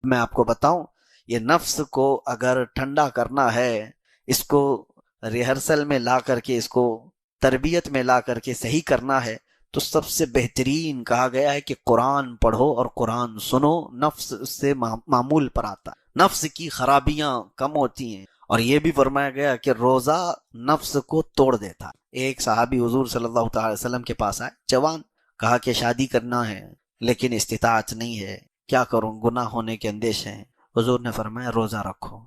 میں آپ کو بتاؤں، یہ نفس کو اگر ٹھنڈا کرنا ہے، اس کو ریہرسل میں لا کر کے، اس کو تربیت میں لا کر کے صحیح کرنا ہے، تو سب سے بہترین کہا گیا ہے کہ قرآن پڑھو اور قرآن سنو، نفس اس سے معمول پر آتا ہے، نفس کی خرابیاں کم ہوتی ہیں۔ اور یہ بھی فرمایا گیا کہ روزہ نفس کو توڑ دیتا ہے۔ ایک صحابی حضور صلی اللہ تعالی وسلم کے پاس آئے، جوان، کہا کہ شادی کرنا ہے لیکن استطاعت نہیں ہے، کیا کروں، گناہ ہونے کے اندیشے ہیں۔ حضور نے فرمایا روزہ رکھو۔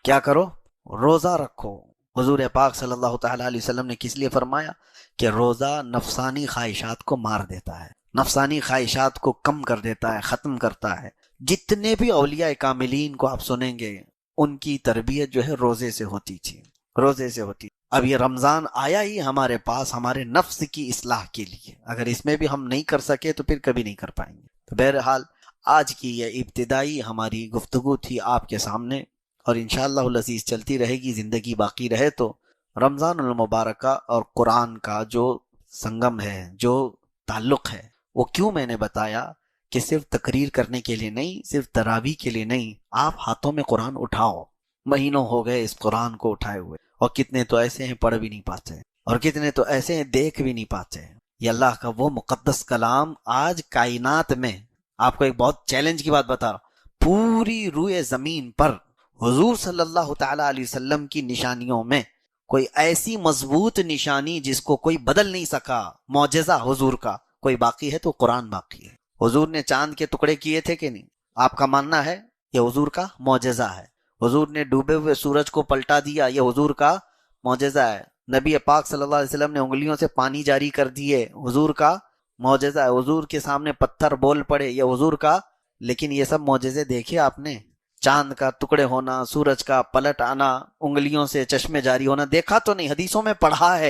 کیا کرو؟ روزہ رکھو۔ حضور پاک صلی اللہ تعالی علیہ وسلم نے کس لیے فرمایا؟ کہ روزہ نفسانی خواہشات کو مار دیتا ہے، نفسانی خواہشات کو کم کر دیتا ہے، ختم کرتا ہے۔ جتنے بھی اولیاء کاملین کو آپ سنیں گے، ان کی تربیت جو ہے روزے سے ہوتی تھی، روزے سے ہوتی۔ اب یہ رمضان آیا ہی ہمارے پاس ہمارے نفس کی اصلاح کے لیے، اگر اس میں بھی ہم نہیں کر سکے تو پھر کبھی نہیں کر پائیں گے۔ تو بہرحال آج کی یہ ابتدائی ہماری گفتگو تھی آپ کے سامنے، اور انشاءاللہ العزیز چلتی رہے گی، زندگی باقی رہے تو۔ رمضان المبارکہ اور قرآن کا جو سنگم ہے، جو تعلق ہے، وہ کیوں میں نے بتایا کہ صرف تقریر کرنے کے لیے نہیں، صرف تراویح کے لیے نہیں، آپ ہاتھوں میں قرآن اٹھاؤ۔ مہینوں ہو گئے اس قرآن کو اٹھائے ہوئے، اور کتنے تو ایسے ہیں پڑھ بھی نہیں پاتے، اور کتنے تو ایسے ہیں دیکھ بھی نہیں پاتے۔ یہ اللہ کا وہ مقدس کلام آج کائنات میں، آپ کو ایک بہت چیلنج کی بات بتا رہا ہوں، پوری روئے زمین پر حضور صلی اللہ تعالی علیہ وسلم کی نشانیوں میں کوئی ایسی مضبوط نشانی جس کو کوئی بدل نہیں سکا، معجزہ حضور کا کوئی باقی ہے تو قرآن باقی ہے۔ حضور نے چاند کے ٹکڑے کیے تھے کہ نہیں؟ آپ کا ماننا ہے یہ حضور کا معجزہ ہے۔ حضور نے ڈوبے ہوئے سورج کو پلٹا دیا، یہ حضور کا معجزہ ہے۔ نبی پاک صلی اللہ علیہ وسلم نے انگلیوں سے پانی جاری کر دیے، حضور کا معجزہ ہے۔ حضور کے سامنے پتھر بول پڑے، یہ حضور کا۔ لیکن یہ سب معجزے دیکھے آپ نے؟ چاند کا ٹکڑے ہونا، سورج کا پلٹ آنا، انگلیوں سے چشمے جاری ہونا، دیکھا تو نہیں، حدیثوں میں پڑھا ہے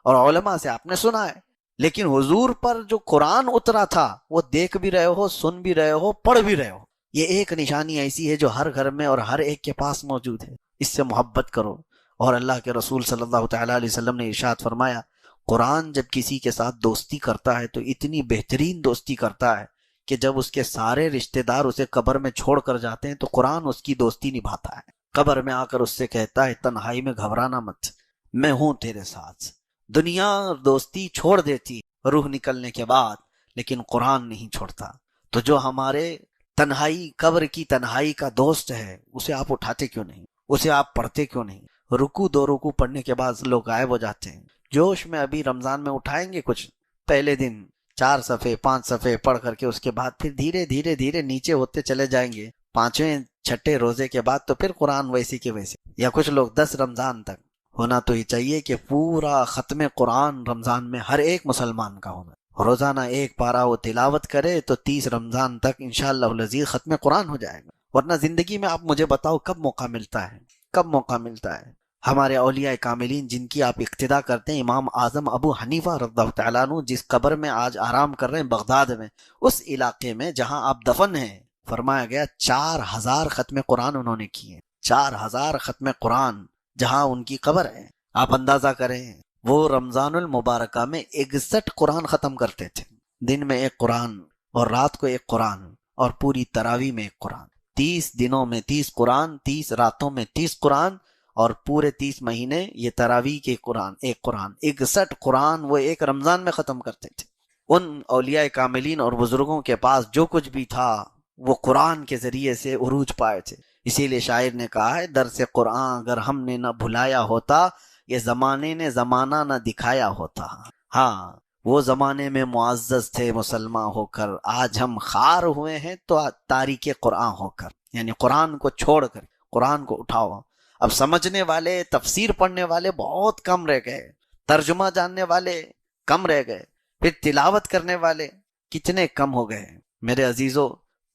اور علماء سے آپ نے سنا ہے۔ لیکن حضور پر جو قرآن اترا تھا وہ دیکھ بھی رہے ہو، سن بھی رہے ہو، پڑھ بھی رہے ہو۔ یہ ایک نشانی ایسی ہے جو ہر گھر میں اور ہر ایک کے پاس موجود ہے، اس سے محبت کرو۔ اور اللہ کے رسول صلی اللہ تعالیٰ علیہ وسلم نے ارشاد فرمایا، قرآن جب کسی کے ساتھ دوستی کرتا ہے تو اتنی بہترین دوستی کرتا ہے کہ جب اس کے سارے رشتہ دار اسے قبر میں چھوڑ کر جاتے ہیں تو قرآن اس کی دوستی نبھاتا ہے۔ قبر میں آ کر اس سے کہتا ہے تنہائی میں گھبرانا مت، میں ہوں تیرے ساتھ۔ دنیا دوستی چھوڑ دیتی روح نکلنے کے بعد، لیکن قرآن نہیں چھوڑتا۔ تو جو ہمارے تنہائی، قبر کی تنہائی کا دوست ہے، اسے آپ اٹھاتے کیوں نہیں؟ اسے آپ پڑھتے کیوں نہیں؟ رکو دو رکو پڑھنے کے بعد لوگ غائب ہو جاتے ہیں۔ جوش میں ابھی رمضان میں اٹھائیں گے کچھ، پہلے دن 4 صفحے 5 صفحے پڑھ کر کے اس کے بعد پھر دھیرے دھیرے دھیرے نیچے ہوتے چلے جائیں گے۔ 5ویں 6ٹھے روزے کے بعد تو پھر قرآن ویسے کے ویسے، یا کچھ لوگ 10 رمضان تک۔ ہونا تو یہ چاہیے کہ پورا ختم قرآن رمضان میں ہر ایک مسلمان کا ہونا، روزانہ ایک پارہ وہ تلاوت کرے تو 30 رمضان تک انشاءاللہ العزیز ختم قرآن ہو جائے گا۔ ورنہ زندگی میں آپ مجھے بتاؤ کب موقع ملتا ہے، کب موقع ملتا ہے؟ ہمارے اولیاء کاملین جن کی آپ اقتدا کرتے ہیں، امام اعظم ابو حنیفہ رضی اللہ تعالیٰ عنہ جس قبر میں آج آرام کر رہے ہیں بغداد میں، اس علاقے میں جہاں آپ دفن ہیں، فرمایا گیا 4000 ختم قرآن انہوں نے کیے، 4000 ختم قرآن جہاں ان کی قبر ہے۔ آپ اندازہ کریں، وہ رمضان المبارکہ میں 61 قرآن ختم کرتے تھے، دن میں ایک قرآن اور رات کو ایک قرآن، اور پوری تراویح میں ایک قرآن، 30 دنوں میں 30 قرآن، 30 راتوں میں 30 قرآن، اور پورے 30 مہینے یہ تراویح کے قرآن، ایک قرآن، 61 قرآن وہ ایک رمضان میں ختم کرتے تھے۔ ان اولیاء کاملین اور بزرگوں کے پاس جو کچھ بھی تھا وہ قرآن کے ذریعے سے عروج پائے تھے۔ اسی لیے شاعر نے کہا ہے، درس قرآن اگر ہم نے نہ بھلایا ہوتا، یہ زمانے نے زمانہ نہ دکھایا ہوتا۔ ہاں، وہ زمانے میں معزز تھے مسلمان ہو کر، آج ہم خار ہوئے ہیں تو تاریک قرآن ہو کر، یعنی قرآن کو چھوڑ کر قرآن کو اٹھاؤ۔ اب سمجھنے والے، تفسیر پڑھنے والے بہت کم رہ گئے، ترجمہ جاننے والے کم رہ گئے، پھر تلاوت کرنے والے کتنے کم ہو گئے۔ میرے عزیزو،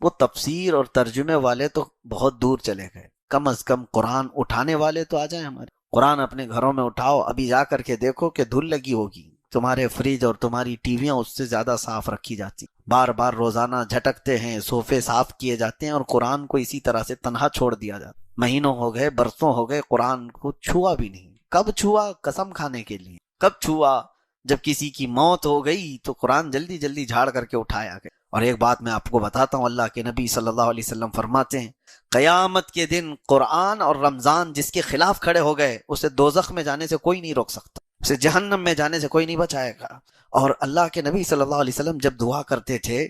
وہ تفسیر اور ترجمے والے تو بہت دور چلے گئے، کم از کم قرآن اٹھانے والے تو آ جائیں ہمارے۔ قرآن اپنے گھروں میں اٹھاؤ، ابھی جا کر کے دیکھو کہ دھول لگی ہوگی، تمہارے فریج اور تمہاری ٹیویاں اس سے زیادہ صاف رکھی جاتی، بار بار روزانہ جھٹکتے ہیں، صوفے صاف کیے جاتے ہیں، اور قرآن کو اسی طرح سے تنہا چھوڑ دیا جاتا۔ مہینوں ہو گئے، برسوں ہو گئے، قرآن کو چھوا بھی نہیں۔ کب چھوا؟ قسم کھانے کے لیے۔ کب چھوا؟ جب کسی کی موت ہو گئی تو قرآن جلدی جلدی جھاڑ کر کے اٹھایا گیا، اور ایک بات میں آپ کو بتاتا ہوں، اللہ کے نبی صلی اللہ علیہ وسلم فرماتے ہیں قیامت کے دن قرآن اور رمضان جس کے خلاف کھڑے ہو گئے اسے دوزخ میں جانے سے کوئی نہیں روک سکتا، اسے جہنم میں جانے سے کوئی نہیں بچائے گا۔ اور اللہ کے نبی صلی اللہ علیہ وسلم جب دعا کرتے تھے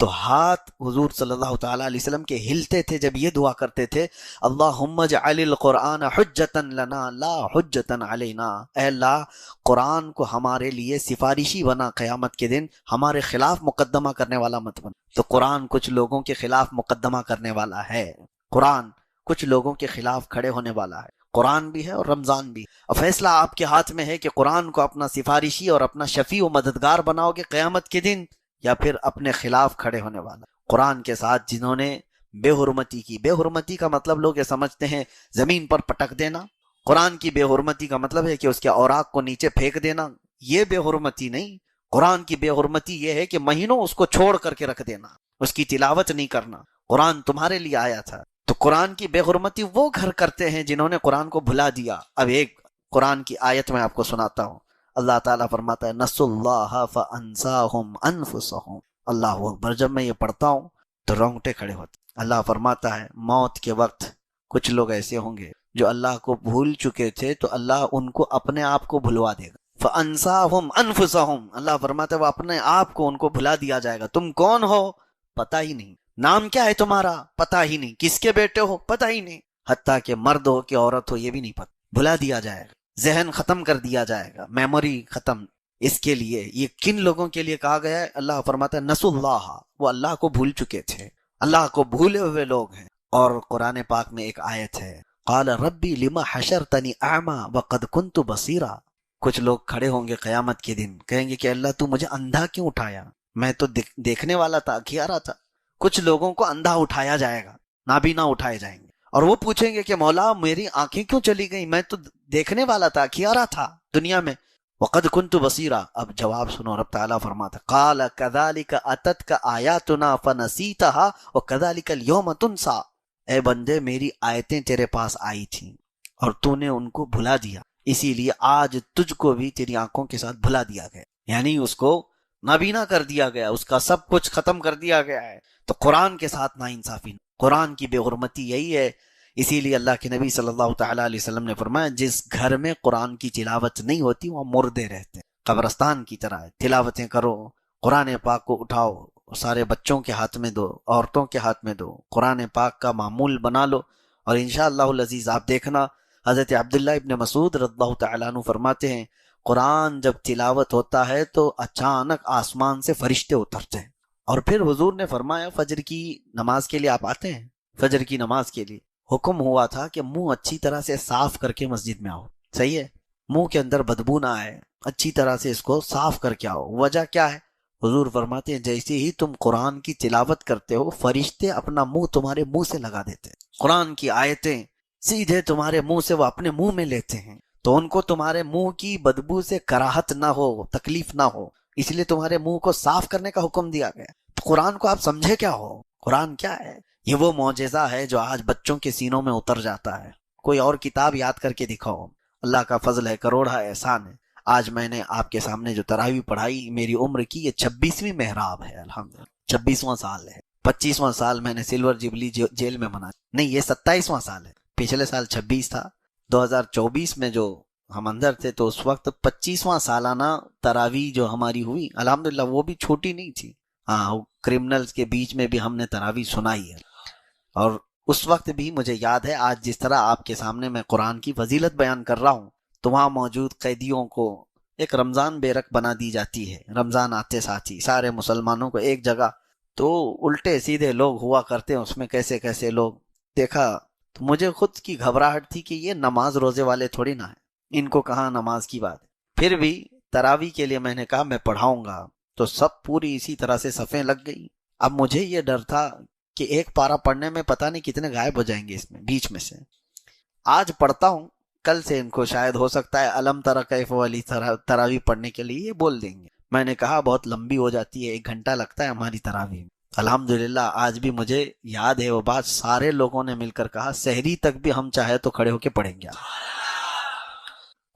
تو ہاتھ حضور صلی اللہ تعالیٰ علیہ وسلم کے ہلتے تھے جب یہ دعا کرتے تھے اللہم اجعل القرآن حجتا لنا لا حجتا علینا، اے اللہ قرآن کو ہمارے لیے سفارشی بنا، قیامت کے دن ہمارے خلاف مقدمہ کرنے والا مت بنا۔ تو قرآن کچھ لوگوں کے خلاف مقدمہ کرنے والا ہے، قرآن کچھ لوگوں کے خلاف کھڑے ہونے والا ہے، قرآن بھی ہے اور رمضان بھی، اور فیصلہ آپ کے ہاتھ میں ہے کہ قرآن کو اپنا سفارشی اور اپنا شفیع و مددگار بناؤ گے قیامت کے دن، یا پھر اپنے خلاف کھڑے ہونے والا۔ قرآن کے ساتھ جنہوں نے بے حرمتی کی، بے حرمتی کا مطلب لوگ یہ سمجھتے ہیں زمین پر پٹک دینا، قرآن کی بے حرمتی کا مطلب ہے کہ اس کے اوراق کو نیچے پھینک دینا، یہ بے حرمتی نہیں۔ قرآن کی بے حرمتی یہ ہے کہ مہینوں اس کو چھوڑ کر کے رکھ دینا، اس کی تلاوت نہیں کرنا۔ قرآن تمہارے لیے آیا تھا، تو قرآن کی بے حرمتی وہ گھر کرتے ہیں جنہوں نے قرآن کو بھلا دیا۔ اب ایک قرآن کی آیت میں آپ کو سناتا ہوں، اللہ تعالیٰ فرماتا ہے نسوا اللہ فانساہم انفسہم۔ اللہ اکبر، جب میں یہ پڑھتا ہوں تو رونگٹے کھڑے ہوتے۔ اللہ فرماتا ہے موت کے وقت کچھ لوگ ایسے ہوں گے جو اللہ کو بھول چکے تھے تو اللہ ان کو اپنے آپ کو بھلوا دے گا۔ فانساہم انفسہم، اللہ فرماتا ہے وہ اپنے آپ کو ان کو بھلا دیا جائے گا۔ تم کون ہو پتہ ہی نہیں، نام کیا ہے تمہارا پتہ ہی نہیں، کس کے بیٹے ہو پتہ ہی نہیں، حتیٰ کہ مرد ہو کہ عورت ہو یہ بھی نہیں پتہ، بھلا دیا جائے گا، ذہن ختم کر دیا جائے گا، میموری ختم۔ اس کے لیے یہ کن لوگوں کے لیے کہا گیا ہے؟ اللہ فرماتا ہے نسوا اللہ، وہ اللہ کو بھول چکے تھے، اللہ کو بھولے ہوئے لوگ ہیں۔ اور قرآن پاک میں ایک آیت ہے قال ربی لما حشرتنی اعمی وقد کنت بصیرا۔ کچھ لوگ کھڑے ہوں گے قیامت کے دن، کہیں گے کہ اللہ تو مجھے اندھا کیوں اٹھایا، میں تو دیکھنے والا تھا، کھیارا تھا۔ کچھ لوگوں کو اندھا اٹھایا جائے گا، نابینا اٹھائے جائیں گے، اور وہ پوچھیں گے کہ مولا میری آنکھیں کیوں چلی گئیں، میں تو دیکھنے والا تھا، کھیارا تھا دنیا میں۔ وقد کنت بصیرا، اب جواب سنو، رب تعالیٰ فرماتا قال کذالک اتتک آیاتنا فنسیتها وکذالک اليوم تنسا۔ اے بندے میری آیتیں تیرے پاس آئی تھیں اور تو نے ان کو بھلا دیا، اسی لیے آج تجھ کو بھی تیری آنکھوں کے ساتھ بھلا دیا گیا، یعنی اس کو نابینا کر دیا گیا، اس کا سب کچھ ختم کر دیا گیا ہے۔ تو قرآن کے ساتھ ناانصافی، قرآن کی بے حرمتی یہی ہے۔ اسی لیے اللہ کے نبی صلی اللہ تعالیٰ علیہ وسلم نے فرمایا جس گھر میں قرآن کی تلاوت نہیں ہوتی وہاں مردے رہتے ہیں، قبرستان کی طرح ہے۔ تلاوتیں کرو، قرآن پاک کو اٹھاؤ، سارے بچوں کے ہاتھ میں دو، عورتوں کے ہاتھ میں دو، قرآن پاک کا معمول بنا لو، اور انشاءاللہ العزیز آپ دیکھنا حضرت عبداللہ ابن مسعود رضی اللہ تعالیٰ عنہ فرماتے ہیں قرآن جب تلاوت ہوتا ہے تو اچانک آسمان سے فرشتے اترتے ہیں۔ اور پھر حضور نے فرمایا فجر کی نماز کے لیے آپ آتے ہیں، فجر کی نماز کے لیے حکم ہوا تھا کہ منہ اچھی طرح سے صاف کر کے مسجد میں آؤ، صحیح ہے، منہ کے اندر بدبو نہ آئے، اچھی طرح سے اس کو صاف کر کے آؤ۔ وجہ کیا ہے؟ حضور فرماتے ہیں جیسے ہی تم قرآن کی تلاوت کرتے ہو فرشتے اپنا منہ تمہارے منہ سے لگا دیتے ہیں، قرآن کی آیتیں سیدھے تمہارے منہ سے وہ اپنے منہ میں لیتے ہیں، تو ان کو تمہارے منہ کی بدبو سے کراہت نہ ہو، تکلیف نہ ہو، اس لیے تمہارے منہ کو صاف کرنے کا حکم دیا گیا۔ تو قرآن کو آپ سمجھے کیا ہو؟ قرآن کیا ہے؟ یہ وہ معجزہ ہے جو آج بچوں کے سینوں میں اتر جاتا ہے۔ کوئی اور کتاب یاد کر کے دکھاؤ، اللہ کا فضل ہے، کروڑا احسان ہے۔ آج میں نے آپ کے سامنے جو تراویح پڑھائی میری عمر کی یہ 26ویں محراب ہے، الحمدللہ 26واں سال ہے، 25واں سال میں نے سلور جبلی جیل میں منایا، نہیں یہ 27واں سال ہے، پچھلے سال 26 تھا، 2024 میں جو ہم اندر تھے تو اس وقت 25واں سالانہ تراویح جو ہماری ہوئی الحمدللہ وہ بھی چھوٹی نہیں تھی، ہاں کرمنلز کے بیچ میں بھی ہم نے تراویح سنائی ہے۔ اور اس وقت بھی مجھے یاد ہے آج جس طرح آپ کے سامنے میں قرآن کی فضیلت بیان کر رہا ہوں تو وہاں موجود قیدیوں کو ایک رمضان بیرک بنا دی جاتی ہے، رمضان آتے ساتھ ہی سارے مسلمانوں کو ایک جگہ، تو الٹے سیدھے لوگ ہوا کرتے ہیں اس میں، کیسے کیسے لوگ دیکھا تو مجھے خود کی گھبراہٹ تھی کہ یہ نماز روزے والے تھوڑی نہ ہیں، ان کو کہاں نماز کی بات ہے۔ پھر بھی تراویح کے لیے میں نے کہا میں پڑھاؤں گا، تو سب پوری اسی طرح سے صفیں لگ گئی۔ اب مجھے یہ ڈر تھا کہ ایک پارہ پڑھنے میں پتہ نہیں کتنے غائب ہو جائیں گے اس میں بیچ میں سے۔ آج پڑھتا ہوں، کل سے ان کو شاید ہو سکتا ہے علم تری کیف والی تراویح پڑھنے کے لیے یہ بول دیں گے۔ میں نے کہا بہت لمبی ہو جاتی ہے، 1 گھنٹہ لگتا ہے ہماری تراویح۔ الحمدللہ آج بھی مجھے یاد ہے وہ بات، سارے لوگوں نے مل کر کہا سحری تک بھی ہم چاہے تو کھڑے ہو کے پڑھیں گے۔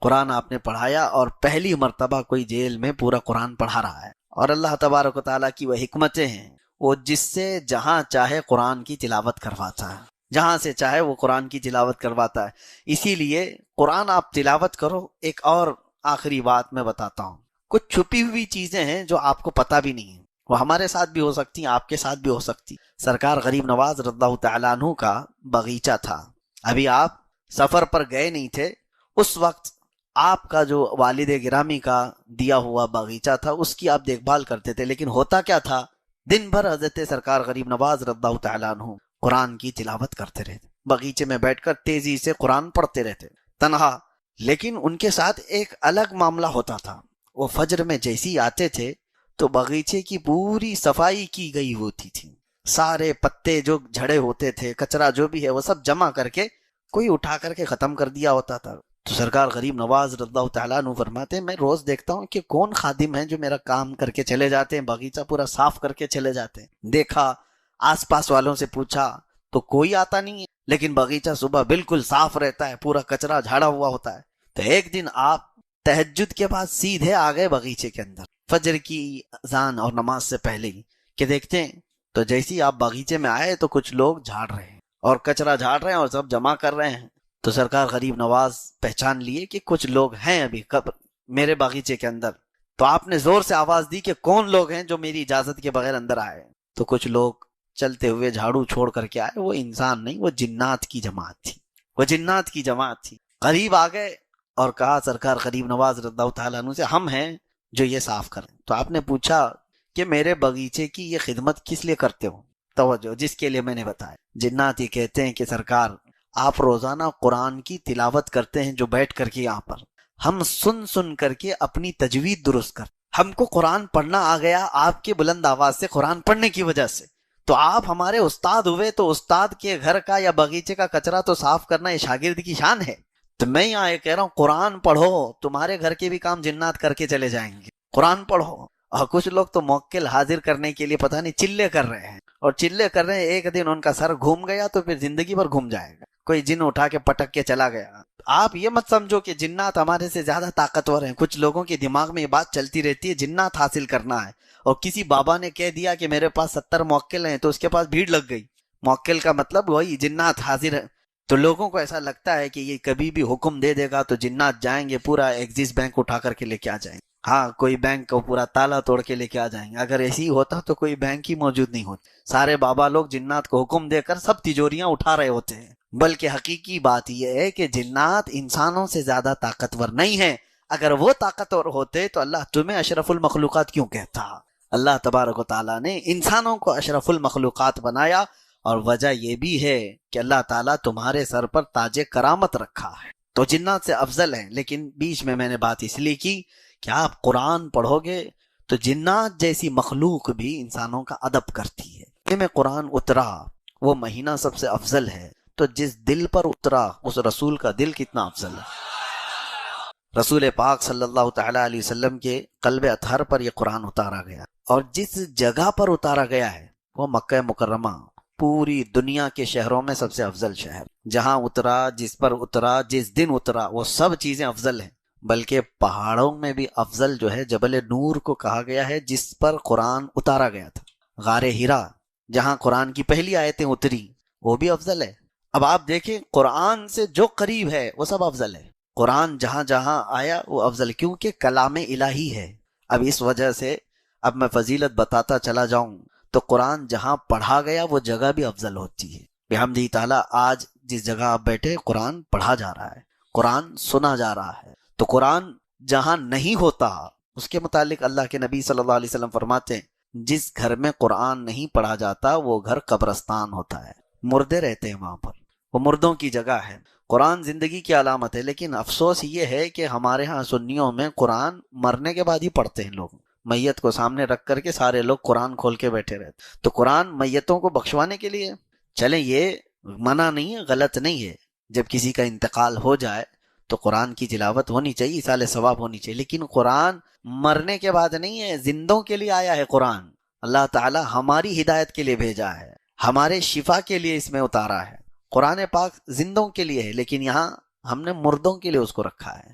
قرآن آپ نے پڑھایا اور پہلی مرتبہ کوئی جیل میں پورا قرآن پڑھا رہا ہے، اور اللہ تبارک و تعالیٰ کی وہ حکمتیں ہیں، وہ جس سے جہاں چاہے قرآن کی تلاوت کرواتا ہے، جہاں سے چاہے وہ قرآن کی تلاوت کرواتا ہے۔ اسی لیے قرآن آپ تلاوت کرو۔ ایک اور آخری بات میں بتاتا ہوں، کچھ چھپی ہوئی چیزیں ہیں جو آپ کو پتہ بھی نہیں ہے، وہ ہمارے ساتھ بھی ہو سکتی ہیں، آپ کے ساتھ بھی ہو سکتی۔ سرکار غریب نواز رضی اللہ تعالیٰ عنہ کا باغیچہ تھا، ابھی آپ سفر پر گئے نہیں تھے، اس وقت آپ کا جو والد گرامی کا دیا ہوا باغیچہ تھا اس کی آپ دیکھ بھال کرتے تھے، لیکن ہوتا کیا تھا، دن بھر حضرت سرکار غریب نواز رضی اللہ تعالیٰ عنہ قرآن کی تلاوت کرتے رہتے، باغیچے میں بیٹھ کر تیزی سے قرآن پڑھتے رہتے تنہا۔ لیکن ان کے ساتھ ایک الگ معاملہ ہوتا تھا، وہ فجر میں جیسی آتے تھے تو باغیچے کی پوری صفائی کی گئی ہوتی تھی، سارے پتے جو جھڑے ہوتے تھے، کچرا جو بھی ہے وہ سب جمع کر کے کوئی اٹھا کر کے ختم کر دیا ہوتا تھا۔ تو سرکار غریب نواز رضی اللہ تعالیٰ عنہ فرماتے ہیں، میں روز دیکھتا ہوں کہ کون خادم ہیں جو میرا کام کر کے چلے جاتے ہیں، باغیچہ پورا صاف کر کے چلے جاتے ہیں۔ دیکھا، آس پاس والوں سے پوچھا تو کوئی آتا نہیں ہے، لیکن باغیچہ صبح بالکل صاف رہتا ہے، پورا کچرا جھاڑا ہوا ہوتا ہے۔ تو ایک دن آپ تہجد کے بعد سیدھے آ گئے باغیچے کے اندر، فجر کی اذان اور نماز سے پہلے ہی، کہ دیکھتے ہیں تو جیسے آپ باغیچے میں آئے تو کچھ لوگ جھاڑ رہے ہیں اور کچرا جھاڑ رہے ہیں اور سب جمع کر رہے ہیں۔ تو سرکار غریب نواز پہچان لیے کہ کچھ لوگ ہیں ابھی میرے باغیچے کے اندر۔ تو آپ نے زور سے آواز دی کہ کون لوگ ہیں جو میری اجازت کے بغیر اندر آئے؟ تو کچھ لوگ چلتے ہوئے جھاڑو چھوڑ کر کے آئے، وہ انسان نہیں، وہ جنات کی جماعت تھی، وہ جنات کی جماعت تھی۔ قریب آ گئے اور کہا سرکار غریب نواز رضی اللہ تعالیٰ عنہ سے، ہم ہیں جو یہ صاف کریں۔ تو آپ نے پوچھا کہ میرے باغیچے کی یہ خدمت کس لیے کرتے ہو؟ توجہ، جس کے لیے میں نے بتایا۔ جنات یہ کہتے ہیں کہ سرکار آپ روزانہ قرآن کی تلاوت کرتے ہیں جو بیٹھ کر کے یہاں پر، ہم سن سن کر کے اپنی تجوید درست کر، ہم کو قرآن پڑھنا آ گیا آپ کے بلند آواز سے، قرآن پڑھنے کی وجہ سے۔ تو آپ ہمارے استاد ہوئے تو استاد کے گھر کا یا باغیچے کا کچرا تو صاف کرنا یہ شاگرد کی شان ہے۔ تو میں یہاں یہ کہہ رہا ہوں قرآن پڑھو، تمہارے گھر کے بھی کام جنات کر کے چلے جائیں گے، قرآن پڑھو۔ اور کچھ لوگ تو موکل حاضر کرنے کے لیے پتہ نہیں چلے کر رہے ہیں، اور چلے کر رہے ہیں، ایک دن ان کا سر گھوم گیا تو پھر زندگی بھر گھوم جائے گا، کوئی جن اٹھا کے پٹک کے چلا گیا۔ آپ یہ مت سمجھو کہ جنات ہمارے سے زیادہ طاقتور ہیں۔ کچھ لوگوں کے دماغ میں یہ بات چلتی رہتی ہے جنات حاصل کرنا ہے، اور کسی بابا نے کہہ دیا کہ میرے پاس 70 موکل ہیں تو اس کے پاس بھیڑ لگ گئی۔ موکل کا مطلب وہی جنات حاضر ہے۔ تو لوگوں کو ایسا لگتا ہے کہ یہ کبھی بھی حکم دے دے گا تو جنات جائیں گے، پورا ایکسس بینک اٹھا کر کے لے کے آ جائیں گے، ہاں کوئی بینک کو پورا تالا توڑ کے لے کے آ جائیں گے۔ اگر ایسی ہی ہوتا تو کوئی بینک ہی موجود نہیں ہوتی، سارے بابا لوگ جنات کو حکم دے کر سب تجوریاں اٹھا رہے ہوتے ہیں۔ بلکہ حقیقی بات یہ ہے کہ جنات انسانوں سے زیادہ طاقتور نہیں ہیں۔ اگر وہ طاقتور ہوتے تو اللہ تمہیں اشرف المخلوقات کیوں کہتا؟ اللہ تبارک و تعالیٰ نے انسانوں کو اشرف المخلوقات بنایا، اور وجہ یہ بھی ہے کہ اللہ تعالیٰ تمہارے سر پر تاج کرامت رکھا ہے، تو جنات سے افضل ہیں۔ لیکن بیچ میں نے بات اس لیے کی کہ آپ قرآن پڑھو گے تو جنات جیسی مخلوق بھی انسانوں کا ادب کرتی ہے۔ میں قرآن اترا، وہ مہینہ سب سے افضل ہے، تو جس دل پر اترا اس رسول کا دل کتنا افضل ہے۔ رسول پاک صلی اللہ تعالیٰ علیہ وسلم کے قلب اطہر پر یہ قرآن اتارا گیا، اور جس جگہ پر اتارا گیا ہے وہ مکہ مکرمہ، پوری دنیا کے شہروں میں سب سے افضل شہر، جہاں اترا، جس پر اترا، جس دن اترا، وہ سب چیزیں افضل ہیں۔ بلکہ پہاڑوں میں بھی افضل جو ہے جبل نور کو کہا گیا ہے، جس پر قرآن اتارا گیا تھا۔ غار ہرا جہاں قرآن کی پہلی آیتیں اتری وہ بھی افضل ہے۔ اب آپ دیکھیں قرآن سے جو قریب ہے وہ سب افضل ہے۔ قرآن جہاں جہاں آیا وہ افضل، کیونکہ کلام الہی ہے۔ اب اس وجہ سے اب میں فضیلت بتاتا چلا جاؤں تو قرآن جہاں پڑھا گیا وہ جگہ بھی افضل ہوتی ہے۔ بحمدہ تعالیٰ آج جس جگہ آپ بیٹھے قرآن پڑھا جا رہا ہے، قرآن سنا جا رہا ہے۔ تو قرآن جہاں نہیں ہوتا اس کے متعلق اللہ کے نبی صلی اللہ علیہ وسلم فرماتے ہیں جس گھر میں قرآن نہیں پڑھا جاتا وہ گھر قبرستان ہوتا ہے، مردے رہتے ہیں وہاں پر، وہ مردوں کی جگہ ہے۔ قرآن زندگی کی علامت ہے، لیکن افسوس یہ ہے کہ ہمارے ہاں سنیوں میں قرآن مرنے کے بعد ہی پڑھتے ہیں لوگ، میت کو سامنے رکھ کر کے سارے لوگ قرآن کھول کے بیٹھے رہتے۔ تو قرآن میتوں کو بخشوانے کے لیے، چلیں یہ منع نہیں ہے، غلط نہیں ہے، جب کسی کا انتقال ہو جائے تو قرآن کی تلاوت ہونی چاہیے، ایصال ثواب ہونی چاہیے، لیکن قرآن مرنے کے بعد نہیں ہے، زندوں کے لیے آیا ہے قرآن۔ اللہ تعالی ہماری ہدایت کے لیے بھیجا ہے، ہمارے شفا کے لیے اس میں اتارا ہے۔ قرآن پاک زندوں کے لیے ہے، لیکن یہاں ہم نے مردوں کے لیے اس کو رکھا ہے۔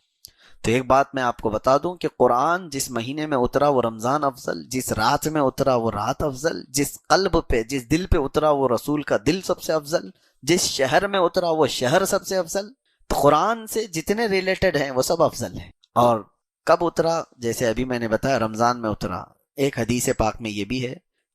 تو ایک بات میں آپ کو بتا دوں کہ قرآن جس مہینے میں اترا وہ رمضان افضل، جس رات میں اترا وہ رات افضل، جس قلب پہ جس دل پہ اترا وہ رسول کا دل سب سے افضل، جس شہر میں اترا وہ شہر سب سے افضل۔ تو قرآن سے جتنے ریلیٹڈ ہیں وہ سب افضل ہیں۔ اور کب اترا؟ جیسے ابھی میں نے بتایا رمضان میں اترا۔ ایک حدیث پاک میں یہ بھی ہے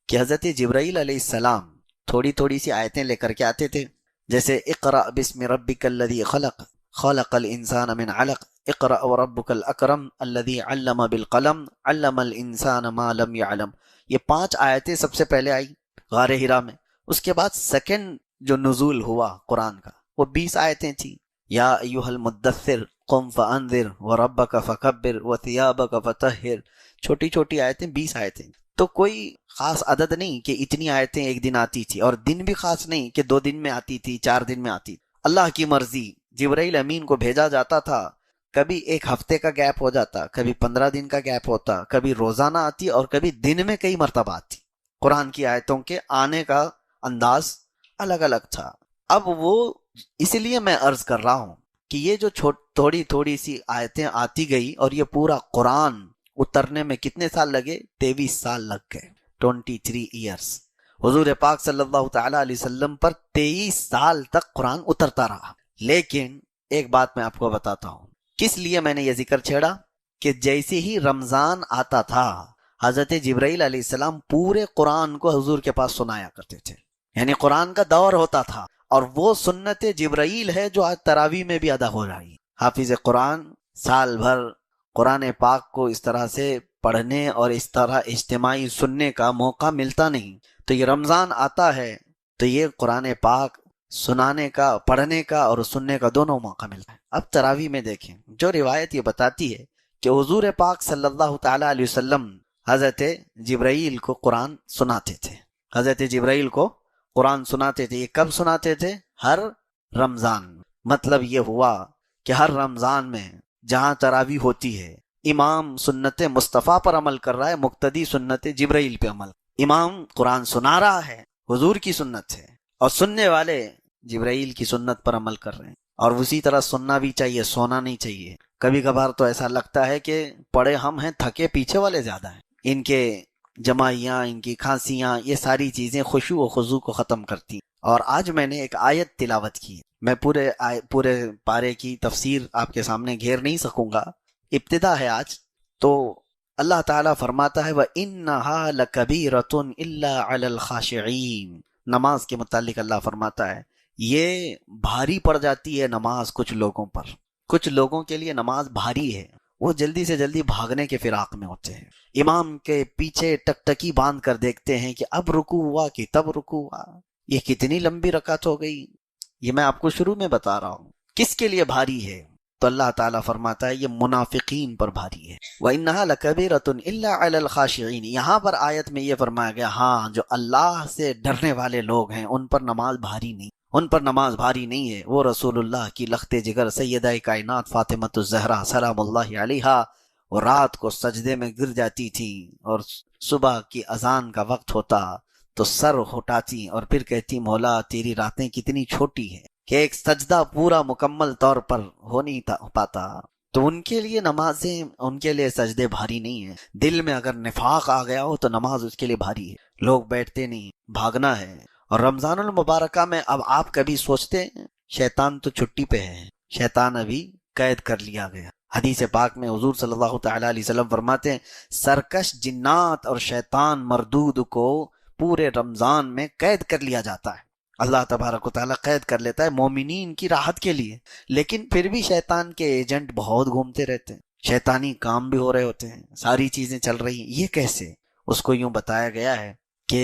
کہ حضرت جبرائیل علیہ السلام تھوڑی تھوڑی سی آیتیں لے کر کے آتے تھے، جیسے اقرأ بسم ربک الذی خلق خلق الانسان من علق اقرأ وربک الاکرم الذی علم بالقلم علم الانسان ما لم يعلم۔ یہ 5 آیتیں سب سے پہلے آئی غار حرا میں۔ اس کے بعد سیکنڈ جو نزول ہوا قرآن کا وہ 20 آیتیں تھیں۔ یا ایھا المدثر قم فانذر وربک فکبر وثیابک فطہر، چھوٹی چھوٹی آیتیں 20 آیتیں۔ تو کوئی خاص عدد نہیں کہ اتنی آیتیں ایک دن آتی تھی، اور دن بھی خاص نہیں کہ 2 دن میں آتی تھی، 4 دن میں آتی تھی۔ اللہ کی مرضی، جبرائیل امین کو بھیجا جاتا تھا، کبھی 1 ہفتے کا گیپ ہو جاتا، کبھی 15 دن کا گیپ ہوتا، کبھی روزانہ آتی اور کبھی دن میں کئی مرتبہ آتی۔ قرآن کی آیتوں کے آنے کا انداز الگ الگ تھا۔ اب وہ اس لیے میں عرض کر رہا ہوں کہ یہ جو تھوڑی تھوڑی سی آیتیں آتی گئی اور یہ پورا قرآن اترنے میں کتنے سال لگے؟ 23 سال لگ گئے، 23 ایئرس۔ حضور پاک صلی اللہ تعالی علیہ وسلم پر 23 سال تک قرآن اترتا رہا۔ لیکن ایک بات میں آپ کو بتاتا ہوں، کس لیے میں نے یہ ذکر چھیڑا کہ جیسے ہی رمضان آتا تھا حضرت جبرائیل علیہ السلام پورے قرآن کو حضور کے پاس سنایا کرتے تھے، یعنی قرآن کا دور ہوتا تھا، اور وہ سنت جبرائیل ہے جو آج تراویح میں بھی ادا ہو رہی ہے۔ حافظ قرآن سال بھر قرآن پاک کو اس طرح سے پڑھنے اور اس طرح اجتماعی سننے کا موقع ملتا نہیں، تو یہ رمضان آتا ہے تو یہ قرآن پاک سنانے کا، پڑھنے کا اور سننے کا دونوں موقع ملتا ہے۔ اب تراویح میں دیکھیں، جو روایت یہ بتاتی ہے کہ حضور پاک صلی اللہ تعالی علیہ وسلم حضرت جبرائیل کو قرآن سناتے تھے، حضرت جبرائیل کو قرآن سناتے تھے۔ یہ کب سناتے تھے؟ ہر رمضان۔ مطلب یہ ہوا کہ ہر رمضان میں جہاں تراویح ہوتی ہے، امام سنت مصطفیٰ پر عمل کر رہا ہے، مقتدی سنت جبرائیل پہ عمل۔ امام قرآن سنا رہا ہے، حضور کی سنت ہے، اور سننے والے جبرائیل کی سنت پر عمل کر رہے ہیں۔ اور اسی طرح سننا بھی چاہیے، سونا نہیں چاہیے۔ کبھی کبھار تو ایسا لگتا ہے کہ پڑھے ہم ہیں، تھکے پیچھے والے زیادہ ہیں۔ ان کے جمائیاں، ان کی کھانسیاں، یہ ساری چیزیں خشوع و خضوع کو ختم کرتی ہیں۔ اور آج میں نے ایک آیت تلاوت کی، میں پورے پارے کی تفسیر آپ کے سامنے گھیر نہیں سکوں گا، ابتدا ہے آج۔ تو اللہ تعالیٰ فرماتا ہے وَإِنَّهَا لَكَبِيرَةٌ إِلَّا عَلَى الْخَاشِعِينَ۔ نماز کے متعلق اللہ فرماتا ہے یہ بھاری پڑ جاتی ہے نماز کچھ لوگوں پر، کچھ لوگوں کے لیے نماز بھاری ہے، وہ جلدی سے جلدی بھاگنے کے فراق میں ہوتے ہیں، امام کے پیچھے ٹکٹکی باندھ کر دیکھتے ہیں کہ اب رکوع ہوا کہ تب رکوع ہوا، یہ کتنی لمبی رکعت ہو گئی۔ یہ میں آپ کو شروع میں بتا رہا ہوں کس کے لیے بھاری ہے۔ تو اللہ تعالیٰ فرماتا ہے یہ منافقین پر بھاری ہے۔ وَإِنَّهَا لَكَبِيرَةٌ إِلَّا عَلَى الْخَاشِعِينَ۔ یہاں پر آیت میں یہ فرمایا گیا ہاں جو اللہ سے ڈرنے والے لوگ ہیں ان پر نماز بھاری نہیں، ان پر نماز بھاری نہیں ہے۔ وہ رسول اللہ کی لخت جگر سیدہ کائنات فاطمۃ الزہرا سلام اللہ علیہا، وہ رات کو سجدے میں گر جاتی تھی، اور صبح کی اذان کا وقت ہوتا تو سر اٹھاتی اور پھر کہتی مولا تیری راتیں کتنی چھوٹی ہیں کہ ایک سجدہ پورا مکمل طور پر ہو نہیں پاتا۔ تو ان کے لیے نمازیں، ان کے لیے سجدے بھاری نہیں ہیں۔ دل میں اگر نفاق آ گیا ہو تو نماز اس کے لیے بھاری ہے، لوگ بیٹھتے نہیں، بھاگنا ہے۔ اور رمضان المبارکہ میں اب آپ کبھی سوچتے ہیں شیطان تو چھٹی پہ ہے، شیطان ابھی قید کر لیا گیا۔ حدیث پاک میں حضور صلی اللہ تعالی علیہ وسلم فرماتے ہیں سرکش جنات اور شیطان مردود کو پورے رمضان میں قید کر لیا جاتا ہے، اللہ تبارک و تعالیٰ قید کر لیتا ہے مومنین کی راحت کے لیے۔ لیکن پھر بھی شیطان کے ایجنٹ بہت گھومتے رہتے ہیں، شیطانی کام بھی ہو رہے ہوتے ہیں، ساری چیزیں چل رہی ہیں۔ یہ کیسے؟ اس کو یوں بتایا گیا ہے کہ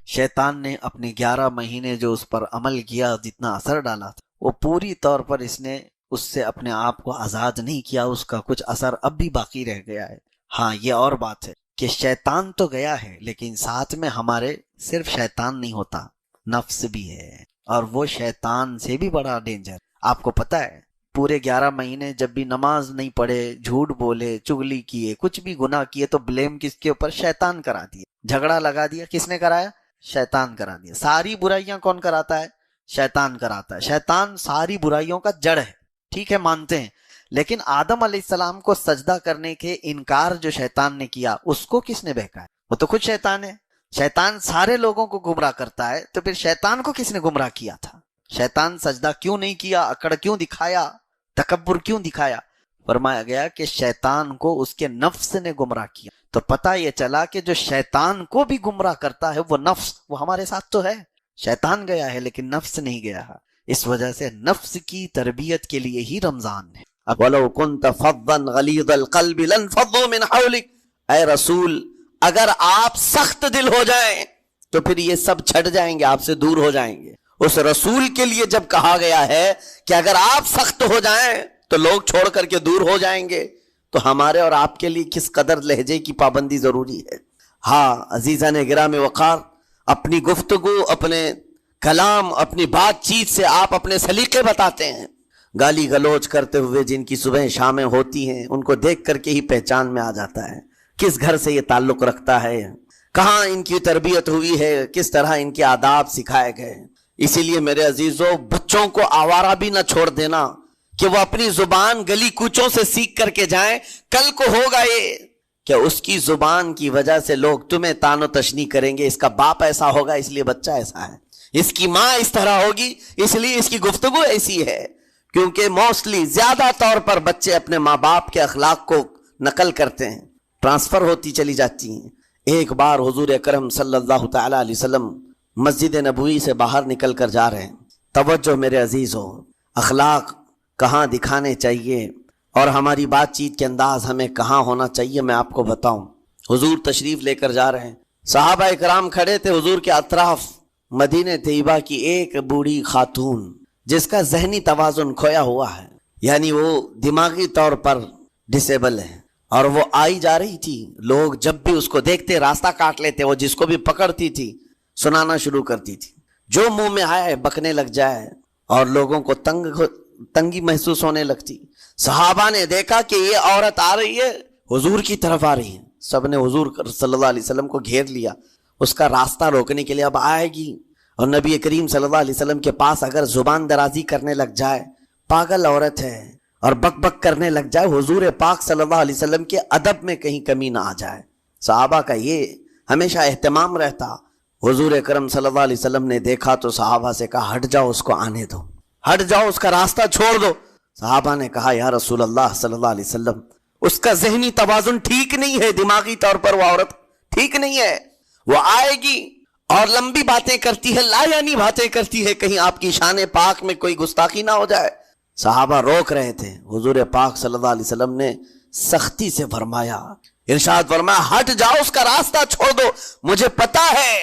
شیطان نے اپنے 11 مہینے جو اس پر عمل کیا، جتنا اثر ڈالا تھا، وہ پوری طور پر اس نے اس سے اپنے آپ کو آزاد نہیں کیا، اس کا کچھ اثر اب بھی باقی رہ گیا ہے۔ ہاں یہ اور بات ہے کہ شیطان تو گیا ہے، لیکن ساتھ میں ہمارے صرف شیطان نہیں ہوتا، نفس بھی ہے، اور وہ شیطان سے بھی بڑا ڈینجر۔ آپ کو پتہ ہے پورے 11 مہینے جب بھی نماز نہیں پڑھے، جھوٹ بولے، چغلی کیے، کچھ بھی گناہ کیے، تو بلیم کس کے اوپر؟ شیطان کرا دیا، جھگڑا لگا دیا، کس نے کرایا؟ شیطان کرا دیا۔ ساری برائیاں کون کراتا ہے؟ شیطان کراتا ہے۔ شیطان ساری برائیوں کا جڑ ہے، ٹھیک ہے مانتے ہیں، لیکن آدم علیہ السلام کو سجدہ کرنے کے انکار جو شیطان نے کیا اس کو کس نے بہکایا؟ وہ تو خود شیطان ہے۔ شیطان سارے لوگوں کو گمراہ کرتا ہے، تو پھر شیطان کو کس نے گمراہ کیا تھا؟ شیطان سجدہ کیوں نہیں کیا؟ اکڑ کیوں دکھایا؟ تکبر کیوں دکھایا؟ فرمایا گیا کہ شیطان کو اس کے نفس نے گمراہ کیا۔ تو پتہ یہ چلا کہ جو شیطان کو بھی گمراہ کرتا ہے وہ نفس، وہ ہمارے ساتھ تو ہے، شیطان گیا ہے لیکن نفس نہیں گیا ہے۔ اس وجہ سے نفس کی تربیت کے لیے ہی رمضان ہے۔ وَلَوْ كُنْتَ فَظًّا غَلِيظَ الْقَلْبِ لَانفَضُّوا مِنْ حَوْلِكَ، اے رسول اگر آپ سخت دل ہو جائیں تو پھر یہ سب چھٹ جائیں گے، آپ سے دور ہو جائیں گے۔ اس رسول کے لیے جب کہا گیا ہے کہ اگر آپ سخت ہو جائیں تو لوگ چھوڑ کر کے دور ہو جائیں گے، تو ہمارے اور آپ کے لیے کس قدر لہجے کی پابندی ضروری ہے۔ ہاں عزیزان گرام وقار، اپنی گفتگو، اپنے کلام، اپنی بات چیت سے آپ اپنے سلیقے بتاتے ہیں۔ گالی گلوچ کرتے ہوئے جن کی صبح شامیں ہوتی ہیں ان کو دیکھ کر کے ہی پہچان میں آ جاتا ہے کس گھر سے یہ تعلق رکھتا ہے، کہاں ان کی تربیت ہوئی ہے، کس طرح ان کے آداب سکھائے گئے۔ اسی لیے میرے عزیزو، بچوں کو آوارہ بھی نہ چھوڑ دینا کہ وہ اپنی زبان گلی کوچوں سے سیکھ کر کے جائیں۔ کل کو ہوگا یہ کہ اس کی زبان کی وجہ سے لوگ تمہیں تان و تشنیع کریں گے، اس کا باپ ایسا ہوگا اس لیے بچہ ایسا ہے، اس کی ماں اس طرح ہوگی اس لیے اس کی گفتگو ایسی ہے۔ کیونکہ موسٹلی زیادہ طور پر بچے اپنے ماں باپ کے اخلاق کو نقل کرتے ہیں، ٹرانسفر ہوتی چلی جاتی ہیں۔ ایک بار حضور اکرم صلی اللہ تعالی علیہ وسلم مسجد نبوی سے باہر نکل کر جا رہے ہیں۔ توجہ میرے عزیزو، اخلاق کہاں دکھانے چاہیے اور ہماری بات چیت کے انداز ہمیں کہاں ہونا چاہیے میں آپ کو بتاؤں۔ حضور تشریف لے کر جا رہے ہیں، صحابہ اکرام کھڑے تھے حضور کے اطراف۔ مدینہ طیبہ کی ایک بوڑھی خاتون جس کا ذہنی توازن کھویا ہوا ہے، یعنی وہ دماغی طور پر ڈسیبل ہے، اور وہ آئی جا رہی تھی۔ لوگ جب بھی اس کو دیکھتے راستہ کاٹ لیتے، وہ جس کو بھی پکڑتی تھی سنانا شروع کرتی تھی، جو منہ میں آئے بکنے لگ جائے، اور لوگوں کو تنگی محسوس ہونے لگتی۔ صحابہ نے دیکھا کہ یہ عورت آ رہی ہے، حضور کی طرف آ رہی ہے، سب نے حضور صلی اللہ علیہ وسلم کو گھیر لیا اس کا راستہ روکنے کے لیے۔ اب آئے گی، اور نبی کریم صلی اللہ علیہ وسلم کے پاس اگر زبان درازی کرنے لگ جائے، پاگل عورت ہے، اور بک بک کرنے لگ جائے، حضور پاک صلی اللہ علیہ وسلم کے ادب میں کہیں کمی نہ آ جائے۔ صحابہ کا یہ ہمیشہ اہتمام رہتا۔ حضور اکرم صلی اللہ علیہ وسلم نے دیکھا تو صحابہ سے کہا ہٹ جاؤ، اس کو آنے دو، ہٹ جاؤ، اس کا راستہ چھوڑ دو۔ صحابہ نے کہا یا رسول اللہ صلی اللہ علیہ وسلم، اس کا ذہنی توازن ٹھیک نہیں ہے، دماغی طور پر وہ عورت ٹھیک نہیں ہے، وہ آئے گی اور لمبی باتیں کرتی ہے، لا یعنی باتیں کرتی ہے، کہیں آپ کی شان پاک میں کوئی گستاخی نہ ہو جائے۔ صحابہ روک رہے تھے، حضور پاک صلی اللہ علیہ وسلم نے سختی سے فرمایا، ارشاد فرمایا ہٹ جاؤ، اس کا راستہ چھوڑ دو، مجھے پتا ہے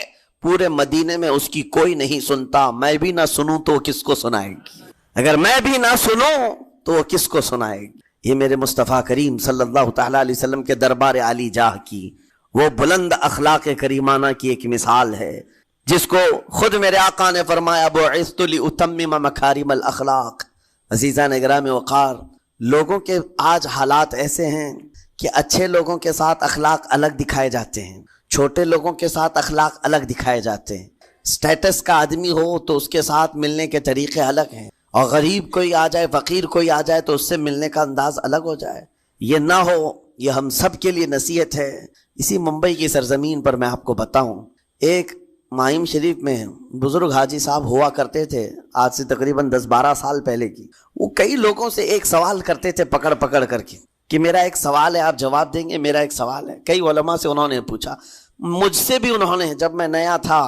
پورے مدینے میں اس کی کوئی نہیں سنتا، میں بھی نہ سنوں تو وہ کس کو سنائے گی، اگر میں بھی نہ سنوں تو وہ کس کو سنائے گی۔ یہ میرے مصطفیٰ کریم صلی اللہ تعالی علیہ وسلم کے دربار عالی جاہ کی وہ بلند اخلاق کریمانہ کی ایک مثال ہے، جس کو خود میرے آقا نے فرمایا بعثت لأتمم مکارم الاخلاق۔ عزیزان گرامی وقار، لوگوں کے آج حالات ایسے ہیں کہ اچھے لوگوں کے ساتھ اخلاق الگ دکھائے جاتے ہیں، چھوٹے لوگوں کے ساتھ اخلاق الگ دکھائے جاتے ہیں۔ سٹیٹس کا آدمی ہو تو اس کے ساتھ ملنے کے طریقے الگ ہیں، اور غریب کوئی آ جائے، فقیر کوئی آ جائے تو اس سے ملنے کا انداز الگ ہو جائے۔ یہ نہ ہو، یہ ہم سب کے لیے نصیحت ہے۔ اسی ممبئی کی سرزمین پر میں آپ کو بتاؤں، ایک ماہم شریف میں بزرگ حاجی صاحب ہوا کرتے تھے، آج سے تقریباً 10-12 سال پہلے کی۔ وہ کئی لوگوں سے ایک سوال کرتے تھے پکڑ پکڑ کر کے کہ میرا ایک سوال ہے، آپ جواب دیں گے، میرا ایک سوال ہے۔ کئی علماء سے انہوں نے پوچھا، مجھ سے بھی انہوں نے، جب میں نیا تھا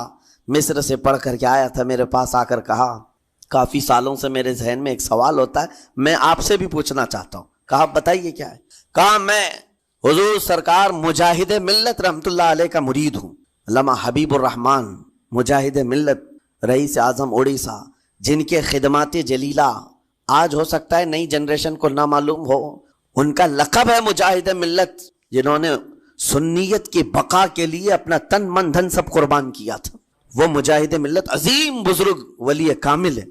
مصر سے پڑھ کر کے آیا تھا، میرے پاس آ کر کہا کافی سالوں سے میرے ذہن میں ایک سوال ہوتا ہے، میں آپ سے بھی پوچھنا چاہتا ہوں۔ کہا بتائیے کیا ہے؟ کہا میں حضور سرکار مجاہد ملت رحمت اللہ علیہ کا مرید ہوں، علامہ حبیب الرحمن مجاہد ملت، رئیس اعظم اڑیسہ، جن کے خدمات جلیلہ آج ہو سکتا ہے نئی جنریشن کو نہ معلوم ہو، ان کا لقب ہے مجاہد ملت، جنہوں نے سنیت کی بقا کے لیے اپنا تن من دھن سب قربان کیا تھا۔ وہ مجاہد ملت عظیم بزرگ ولی کامل ہے۔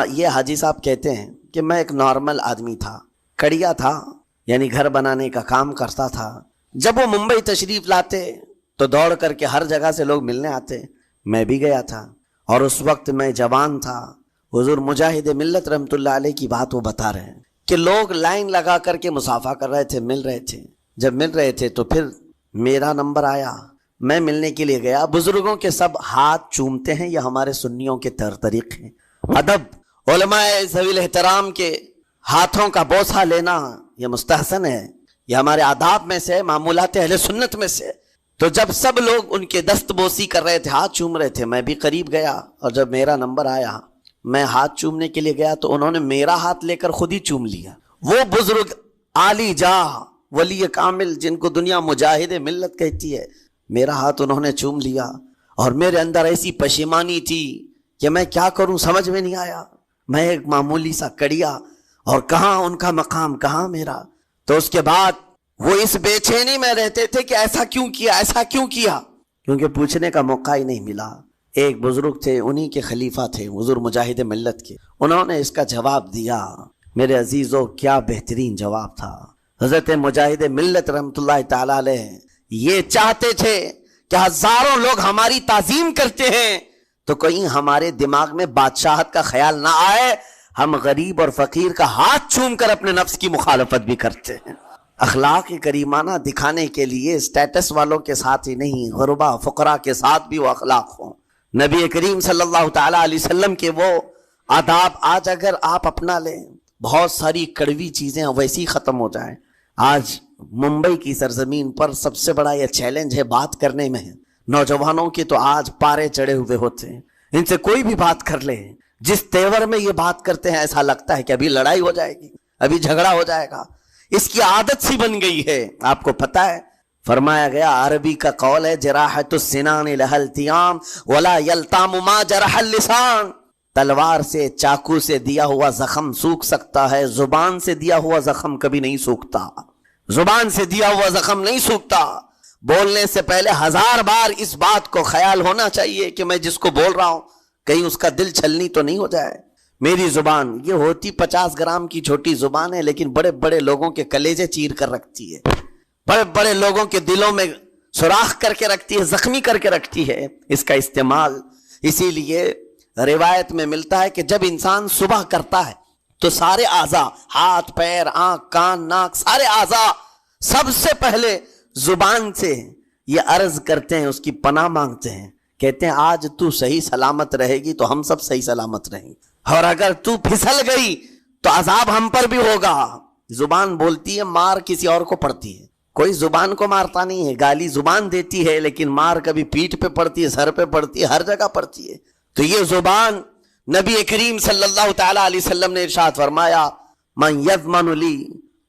یہ حاجی صاحب کہتے ہیں کہ میں ایک نارمل آدمی تھا، کڑیا تھا، یعنی گھر بنانے کا کام کرتا تھا۔ جب وہ ممبئی تشریف لاتے تو دوڑ کر کے ہر جگہ سے لوگ ملنے آتے، میں بھی گیا تھا، اور اس وقت میں جوان تھا۔ حضور مجاہد ملت رحمت اللہ علیہ کی بات وہ بتا رہے ہیں کہ لوگ لائن لگا کر کے مصافحہ کر رہے تھے، مل رہے تھے. جب مل رہے تھے تو پھر میرا نمبر آیا، میں ملنے کے لیے گیا. بزرگوں کے سب ہاتھ چومتے ہیں، یہ ہمارے سنیوں کے طریق ہیں. ادب علماء ذوی الاحترام کے ہاتھوں کا بوسہ لینا یہ مستحسن ہے، یہ ہمارے آداب میں سے، معمولات اہل سنت میں سے. تو جب سب لوگ ان کے دست بوسی کر رہے تھے، ہاتھ چوم رہے تھے، میں بھی قریب گیا اور جب میرا نمبر آیا میں ہاتھ چومنے کے لیے گیا تو انہوں نے میرا ہاتھ لے کر خود ہی چوم لیا. وہ بزرگ عالی جاہ ولی کامل جن کو دنیا مجاہد ملت کہتی ہے، میرا ہاتھ انہوں نے چوم لیا اور میرے اندر ایسی پشیمانی تھی کہ میں کیا کروں سمجھ میں نہیں آیا. میں ایک معمولی سا کڑیا اور کہاں ان کا مقام کہاں میرا. تو اس کے بعد وہ اس بے چینی میں رہتے تھے کہ ایسا کیوں کیا، ایسا کیوں کیا، کیونکہ پوچھنے کا موقع ہی نہیں ملا. ایک بزرگ تھے، انہی کے خلیفہ تھے، حضور مجاہد ملت کے، انہوں نے اس کا جواب دیا. میرے عزیزو کیا بہترین جواب تھا. حضرت مجاہد ملت رحمت اللہ تعالی علیہ یہ چاہتے تھے کہ ہزاروں لوگ ہماری تعظیم کرتے ہیں تو کہیں ہمارے دماغ میں بادشاہت کا خیال نہ آئے، ہم غریب اور فقیر کا ہاتھ چوم کر اپنے نفس کی مخالفت بھی کرتے ہیں. اخلاق کریمانہ دکھانے کے لیے اسٹیٹس والوں کے ساتھ ہی نہیں، غربا فقراء کے ساتھ بھی وہ اخلاق ہوں. نبی کریم صلی اللہ تعالی علیہ وسلم کے وہ آداب آج اگر آپ اپنا لیں، بہت ساری کڑوی چیزیں ویسی ختم ہو جائیں. آج ممبئی کی سرزمین پر سب سے بڑا یہ چیلنج ہے بات کرنے میں. نوجوانوں کے تو آج پارے چڑھے ہوئے ہوتے ہیں، ان سے کوئی بھی بات کر لے، جس تیور میں یہ بات کرتے ہیں ایسا لگتا ہے کہ ابھی لڑائی ہو جائے گی، ابھی جھگڑا ہو جائے گا. اس کی عادت سی بن گئی ہے. آپ کو پتہ ہے فرمایا گیا، عربی کا قول ہے جراحت السنان لها التیام ولا یلتام ما جرح اللسان. تلوار سے، چاقو سے دیا ہوا زخم سوکھ سکتا ہے، زبان سے دیا ہوا زخم کبھی نہیں سوکھتا. زبان سے دیا ہوا زخم نہیں سوکھتا. بولنے سے پہلے 1000 بار اس بات کو خیال ہونا چاہیے کہ میں جس کو بول رہا ہوں کہیں اس کا دل چھلنی تو نہیں ہو جائے. میری زبان یہ ہوتی 50 گرام کی چھوٹی زبان ہے، لیکن بڑے بڑے لوگوں کے کلیجے چیر کر رکھتی ہے، بڑے بڑے لوگوں کے دلوں میں سوراخ کر کے رکھتی ہے، زخمی کر کے رکھتی ہے. اس کا استعمال اسی لیے روایت میں ملتا ہے کہ جب انسان صبح کرتا ہے تو سارے اعضاء، ہاتھ پیر آنکھ کان ناک، سارے اعضاء سب سے پہلے زبان سے یہ عرض کرتے ہیں، اس کی پناہ مانگتے ہیں، کہتے ہیں آج تو صحیح سلامت رہے گی تو ہم سب صحیح سلامت رہیں گے، اور اگر تو پھسل گئی تو عذاب ہم پر بھی ہوگا. زبان بولتی ہے، مار کسی اور کو پڑتی ہے، کوئی زبان کو مارتا نہیں ہے. گالی زبان دیتی ہے لیکن مار کبھی پیٹھ پہ پڑتی ہے، سر پہ پڑتی ہے، ہر جگہ پڑتی ہے. تو یہ زبان نبی کریم صلی اللہ تعالی علیہ وسلم نے ارشاد فرمایا، من یضمن لی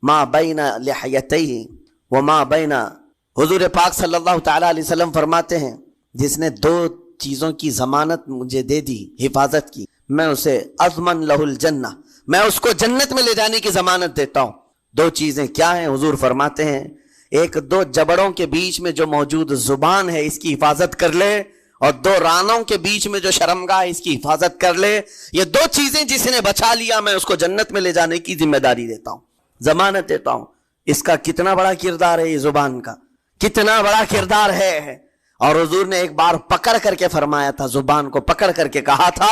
ما بین لحیتیہ وما بین. حضور پاک صلی اللہ تعالی علیہ وسلم فرماتے ہیں جس نے 2 چیزوں کی ضمانت مجھے دے دی، حفاظت کی، میں اسے اضمن لہ الجنہ، میں اس کو جنت میں لے جانے کی ضمانت دیتا ہوں. 2 چیزیں کیا ہیں؟ حضور فرماتے ہیں ایک 2 جبڑوں کے بیچ میں جو موجود زبان ہے اس کی حفاظت کر لے، اور 2 رانوں کے بیچ میں جو شرمگاہ ہے اس کی حفاظت کر لے. یہ 2 چیزیں جس نے بچا لیا میں اس کو جنت میں لے جانے کی ذمہ داری دیتا ہوں، ضمانت دیتا ہوں. اس کا کتنا بڑا کردار ہے، یہ زبان کا کتنا بڑا کردار ہے. اور حضور نے ایک بار پکڑ کر کے فرمایا تھا، زبان کو پکڑ کر کے کہا تھا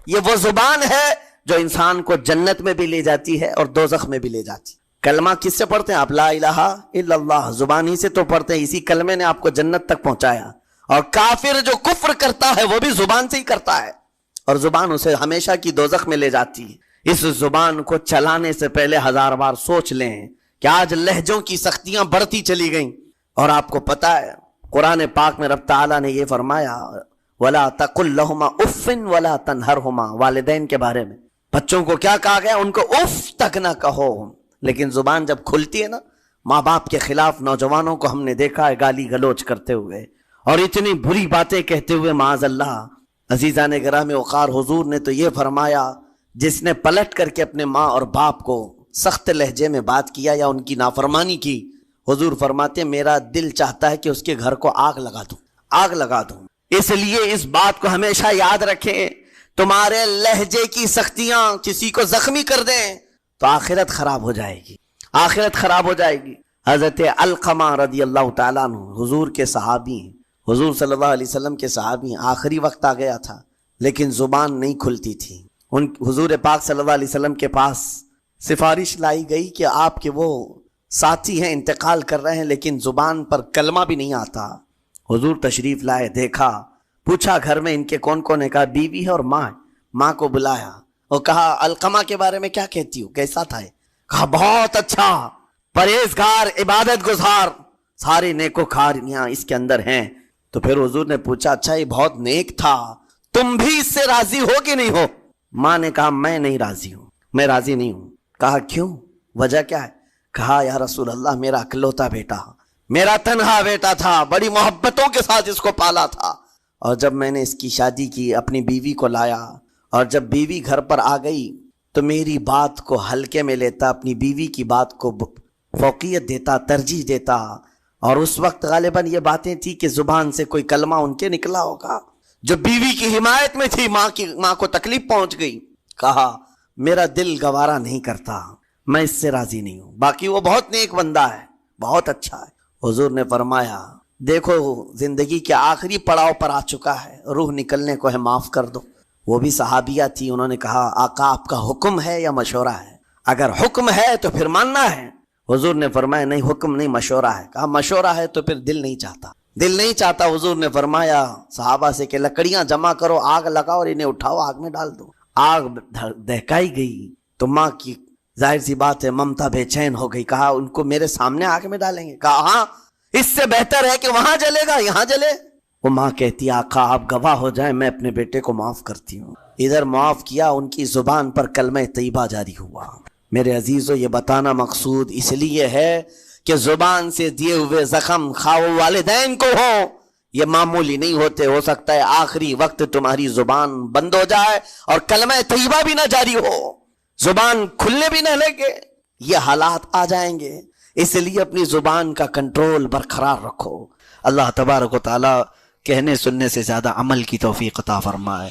یہ وہ زبان ہے جو انسان کو جنت میں بھی لے جاتی ہے اور دوزخ میں بھی لے جاتی ہے. کلمہ کس سے پڑھتے ہیں آپ؟ لا الہ الا اللہ، زبان ہی سے تو پڑھتے ہیں، اسی کلمے نے آپ کو جنت تک پہنچایا. اور کافر جو کفر کرتا ہے وہ بھی زبان سے ہی کرتا ہے، اور زبان اسے ہمیشہ کی دوزخ میں لے جاتی ہے. اس زبان کو چلانے سے پہلے 1000 بار سوچ لیں کہ آج لہجوں کی سختیاں بڑھتی چلی گئیں. اور آپ کو پتہ ہے قرآن پاک میں رب تعالیٰ نے یہ فرمایا، وَلَا تَقُلْ لَهُمَا اُفٍّ وَلَا تَنْهَرْهُمَا. والدین کے بارے میں بچوں کو کیا کہا گیا؟ ان کو اف تک نہ کہو. لیکن زبان جب کھلتی ہے نا، ماں باپ کے خلاف نوجوانوں کو ہم نے دیکھا ہے گالی گلوچ کرتے ہوئے اور اتنی بری باتیں کہتے ہوئے، معاذ اللہ. عزیزان گرامی وقار، حضور نے تو یہ فرمایا جس نے پلٹ کر کے اپنے ماں اور باپ کو سخت لہجے میں بات کیا یا ان کی نافرمانی کی، حضور فرماتے میرا دل چاہتا ہے کہ اس کے گھر کو آگ لگا دوں، آگ لگا دوں. اس لیے اس بات کو ہمیشہ یاد رکھیں، تمہارے لہجے کی سختیاں کسی کو زخمی کر دیں تو آخرت خراب ہو جائے گی، آخرت خراب ہو جائے گی. حضرت علقمہ رضی اللہ تعالیٰ عنہ حضور کے صحابی ہیں، حضور صلی اللہ علیہ وسلم کے صحابی ہیں. آخری وقت آ گیا تھا لیکن زبان نہیں کھلتی تھی. حضور پاک صلی اللہ علیہ وسلم کے پاس سفارش لائی گئی کہ آپ کے وہ ساتھی ہیں انتقال کر رہے ہیں لیکن زبان پر کلمہ بھی نہیں آتا. حضور تشریف لائے, دیکھا, پوچھا گھر میں ان کے کون کون ہے, کہا بیوی ہے اور ماں ہے. ماں کو بلایا اور کہا علقمہ کے بارے میں کیا کہتی ہو, کیسا تھا؟ کہا بہت اچھا, پرہیزگار, عبادت گزار, ساری نیکوکاریاں اس کے اندر ہیں. تو پھر حضور نے پوچھا اچھا یہ بہت نیک تھا, تم بھی اس سے راضی ہو کہ نہیں ہو؟ ماں نے کہا میں نہیں راضی ہوں, میں راضی نہیں ہوں. کہا کیوں, وجہ کیا ہے؟ کہا یا رسول اللہ میرا اکلوتا بیٹا, میرا تنہا بیٹا تھا, بڑی محبتوں کے ساتھ اس کو پالا تھا, اور جب میں نے اس کی شادی کی اپنی بیوی کو لایا, اور جب بیوی گھر پر آ گئی تو میری بات کو ہلکے میں لیتا, اپنی بیوی کی بات کو فوقیت دیتا, ترجیح دیتا. اور اس وقت غالباً یہ باتیں تھی کہ زبان سے کوئی کلمہ ان کے نکلا ہوگا جو بیوی کی حمایت میں تھی, ماں کو تکلیف پہنچ گئی. کہا میرا دل گوارا نہیں کرتا, میں اس سے راضی نہیں ہوں, باقی وہ بہت نیک بندہ ہے, بہت اچھا ہے. حضور نے فرمایا دیکھو زندگی کے آخری پڑاؤ پر آ چکا ہے, روح نکلنے کو ہے, معاف کر دو. وہ بھی صحابیہ تھی, انہوں نے کہا آقا آپ کا حکم ہے یا مشورہ ہے؟ اگر حکم ہے تو پھر ماننا ہے. حضور نے فرمایا نہیں حکم نہیں مشورہ ہے. کہا مشورہ ہے تو پھر دل نہیں چاہتا, دل نہیں چاہتا. حضور نے فرمایا صحابہ سے کہ لکڑیاں جمع کرو, آگ لگاؤ اور انہیں اٹھاؤ, آگ میں ڈال دو. آگ دہکائی گئی تو ماں کی ظاہر سی بات ہے ممتا بے چین ہو گئی. کہا ان کو میرے سامنے آگ میں ڈالیں گے؟ کہا ہاں, اس سے بہتر ہے کہ وہاں جلے گا, یہاں جلے. وہ ماں کہتی آقا آپ گواہ ہو جائیں میں اپنے بیٹے کو معاف کرتی ہوں. ادھر معاف کیا, ان کی زبان پر کلمہ طیبہ جاری ہوا. میرے عزیزو یہ بتانا مقصود اس لیے ہے کہ زبان سے دیے ہوئے زخم خواہ والدین کو ہو, یہ معمولی نہیں ہوتے. ہو سکتا ہے آخری وقت تمہاری زبان بند ہو جائے اور کلمہ طیبہ بھی نہ جاری ہو, زبان کھلنے بھی نہ لگے, یہ حالات آ جائیں گے. اس لیے اپنی زبان کا کنٹرول برقرار رکھو. اللہ تبارک و تعالی کہنے سننے سے زیادہ عمل کی توفیق عطا فرمائے.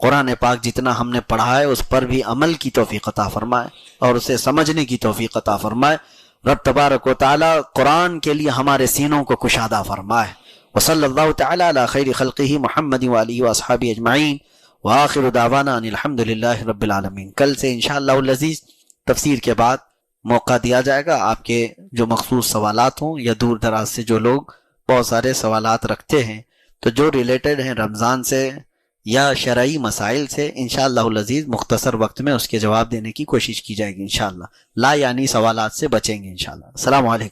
قرآن پاک جتنا ہم نے پڑھا ہے اس پر بھی عمل کی توفیق عطا فرمائے اور اسے سمجھنے کی توفیق عطا فرمائے. رب تبارک و تعالی قرآن کے لیے ہمارے سینوں کو کشادہ فرمائے. وصلی اللہ تعالی علی خیر خلقہ محمد وآلہ واصحابہ اجمعین, وآخر دعوانا ان الحمد للہ رب العالمین. کل سے انشاءاللہ العزیز تفسیر کے بعد موقع دیا جائے گا آپ کے جو مخصوص سوالات ہوں, یا دور دراز سے جو لوگ بہت سارے سوالات رکھتے ہیں تو جو ریلیٹڈ ہیں رمضان سے یا شرعی مسائل سے, انشاءاللہ العزیز مختصر وقت میں اس کے جواب دینے کی کوشش کی جائے گی انشاءاللہ. لا یعنی سوالات سے بچیں گے انشاءاللہ. السلام علیکم.